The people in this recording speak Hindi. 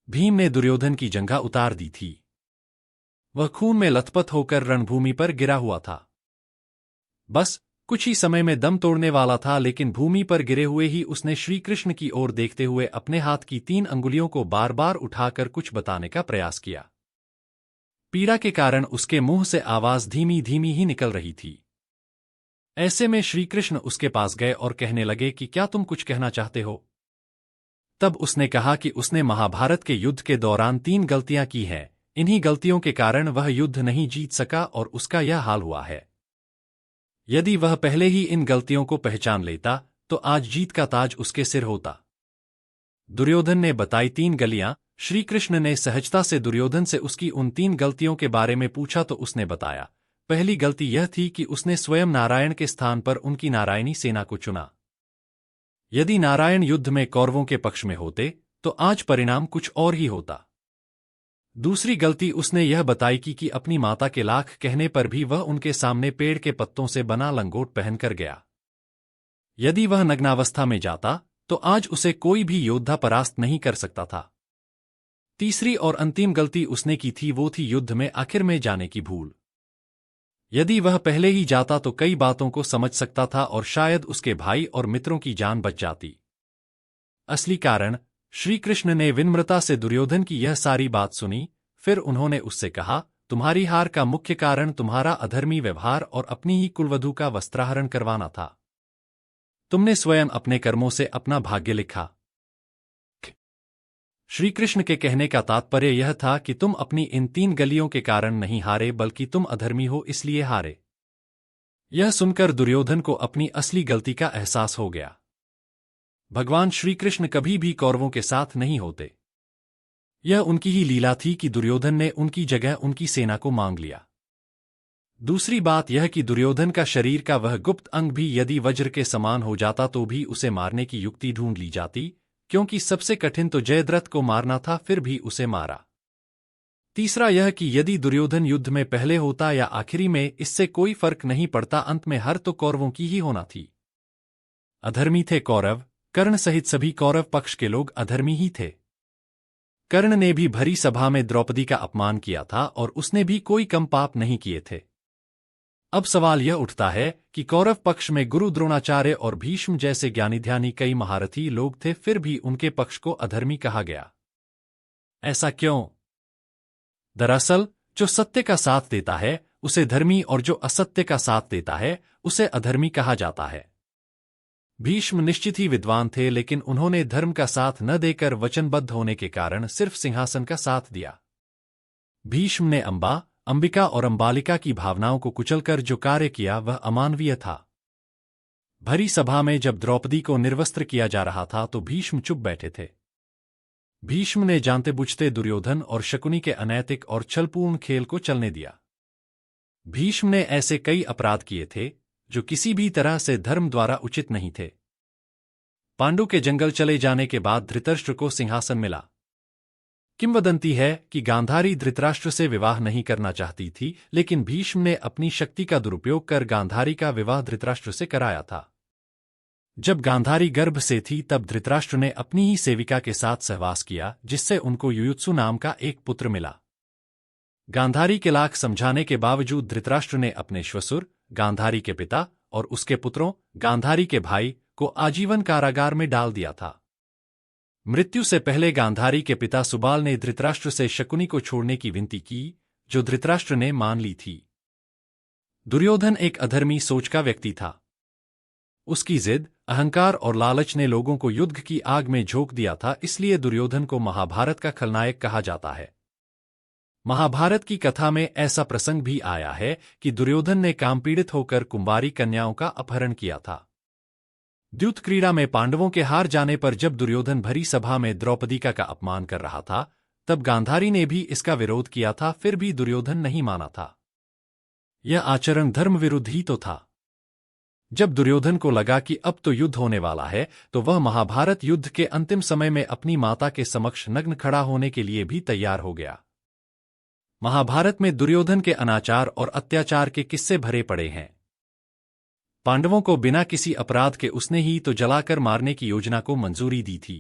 भीम ने दुर्योधन की जंघा उतार दी थी। वह खून में लथपथ होकर रणभूमि पर गिरा हुआ था। बस कुछ ही समय में दम तोड़ने वाला था, लेकिन भूमि पर गिरे हुए ही उसने श्री कृष्ण की ओर देखते हुए अपने हाथ की 3 अंगुलियों को बार बार उठाकर कुछ बताने का प्रयास किया। पीड़ा के कारण उसके मुंह से आवाज धीमी धीमी ही निकल रही थी। ऐसे में श्री कृष्ण उसके पास गए और कहने लगे कि क्या तुम कुछ कहना चाहते हो? तब उसने कहा कि उसने महाभारत के युद्ध के दौरान 3 गलतियां की हैं। इन्हीं गलतियों के कारण वह युद्ध नहीं जीत सका और उसका यह हाल हुआ है। यदि वह पहले ही इन गलतियों को पहचान लेता तो आज जीत का ताज उसके सिर होता। दुर्योधन ने बताई 3 गलियां। श्री कृष्ण ने सहजता से दुर्योधन से उसकी उन 3 गलतियों के बारे में पूछा तो उसने बताया। पहली गलती यह थी कि उसने स्वयं नारायण के स्थान पर उनकी नारायणी सेना को चुना। यदि नारायण युद्ध में कौरवों के पक्ष में होते तो आज परिणाम कुछ और ही होता। दूसरी गलती उसने यह बताई कि अपनी माता के लाख कहने पर भी वह उनके सामने पेड़ के पत्तों से बना लंगोट पहनकर गया। यदि वह नग्नावस्था में जाता तो आज उसे कोई भी योद्धा परास्त नहीं कर सकता था। तीसरी और अंतिम गलती उसने की थी वो थी युद्ध में आखिर में जाने की भूल। यदि वह पहले ही जाता तो कई बातों को समझ सकता था और शायद उसके भाई और मित्रों की जान बच जाती। असली कारण श्री कृष्ण ने विनम्रता से दुर्योधन की यह सारी बात सुनी। फिर उन्होंने उससे कहा, तुम्हारी हार का मुख्य कारण तुम्हारा अधर्मी व्यवहार और अपनी ही कुलवधू का वस्त्राहरण करवाना था। तुमने स्वयं अपने कर्मों से अपना भाग्य लिखा। श्री कृष्ण के कहने का तात्पर्य यह था कि तुम अपनी इन 3 गलियों के कारण नहीं हारे, बल्कि तुम अधर्मी हो इसलिए हारे। यह सुनकर दुर्योधन को अपनी असली गलती का एहसास हो गया। भगवान श्री कृष्ण कभी भी कौरवों के साथ नहीं होते। यह उनकी ही लीला थी कि दुर्योधन ने उनकी जगह उनकी सेना को मांग लिया। दूसरी बात यह कि दुर्योधन का शरीर का वह गुप्त अंग भी यदि वज्र के समान हो जाता तो भी उसे मारने की युक्ति ढूंढ ली जाती, क्योंकि सबसे कठिन तो जयद्रथ को मारना था, फिर भी उसे मारा। तीसरा यह कि यदि दुर्योधन युद्ध में पहले होता या आखिरी में, इससे कोई फर्क नहीं पड़ता, अंत में हार तो कौरवों की ही होना थी। अधर्मी थे कौरव। कर्ण सहित सभी कौरव पक्ष के लोग अधर्मी ही थे। कर्ण ने भी भरी सभा में द्रौपदी का अपमान किया था और उसने भी कोई कम पाप नहीं किए थे। अब सवाल यह उठता है कि कौरव पक्ष में गुरु द्रोणाचार्य और भीष्म जैसे ज्ञानी कई महारथी लोग थे, फिर भी उनके पक्ष को अधर्मी कहा गया। ऐसा क्यों? दरअसल जो सत्य का साथ देता है उसे धर्मी और जो असत्य का साथ देता है उसे अधर्मी कहा जाता है। भीष्म निश्चित ही विद्वान थे, लेकिन उन्होंने धर्म का साथ न देकर वचनबद्ध होने के कारण सिर्फ सिंहासन का साथ दिया। भीष्म ने अंबिका और अंबालिका की भावनाओं को कुचलकर जो कार्य किया वह अमानवीय था। भरी सभा में जब द्रौपदी को निर्वस्त्र किया जा रहा था तो भीष्म चुप बैठे थे। भीष्म ने जानते बुझते दुर्योधन और शकुनी के अनैतिक और छलपूर्ण खेल को चलने दिया। भीष्म ने ऐसे कई अपराध किए थे जो किसी भी तरह से धर्म द्वारा उचित नहीं थे। पांडु के जंगल चले जाने के बाद धृतराष्ट्र को सिंहासन मिला। किंवदंती है कि गांधारी धृतराष्ट्र से विवाह नहीं करना चाहती थी, लेकिन भीष्म ने अपनी शक्ति का दुरुपयोग कर गांधारी का विवाह धृतराष्ट्र से कराया था। जब गांधारी गर्भ से थी तब धृतराष्ट्र ने अपनी ही सेविका के साथ सहवास किया, जिससे उनको युयुत्सु नाम का एक पुत्र मिला। गांधारी के लाख समझाने के बावजूद धृतराष्ट्र ने अपने श्वशुर गांधारी के पिता और उसके पुत्रों गांधारी के भाई को आजीवन कारागार में डाल दिया था। मृत्यु से पहले गांधारी के पिता सुबाल ने धृतराष्ट्र से शकुनी को छोड़ने की विनती की, जो धृतराष्ट्र ने मान ली थी। दुर्योधन एक अधर्मी सोच का व्यक्ति था। उसकी जिद, अहंकार और लालच ने लोगों को युद्ध की आग में झोंक दिया था, इसलिए दुर्योधन को महाभारत का खलनायक कहा जाता है। महाभारत की कथा में ऐसा प्रसंग भी आया है कि दुर्योधन ने कामपीड़ित होकर कुंवारी कन्याओं का अपहरण किया था। द्यूत क्रीड़ा में पांडवों के हार जाने पर जब दुर्योधन भरी सभा में द्रौपदी का अपमान कर रहा था, तब गांधारी ने भी इसका विरोध किया था, फिर भी दुर्योधन नहीं माना था। यह आचरण धर्म विरुद्ध ही तो था। जब दुर्योधन को लगा कि अब तो युद्ध होने वाला है, तो वह महाभारत युद्ध के अंतिम समय में अपनी माता के समक्ष नग्न खड़ा होने के लिए भी तैयार हो गया। महाभारत में दुर्योधन के अनाचार और अत्याचार के किस्से भरे पड़े हैं। पांडवों को बिना किसी अपराध के उसने ही तो जलाकर मारने की योजना को मंजूरी दी थी।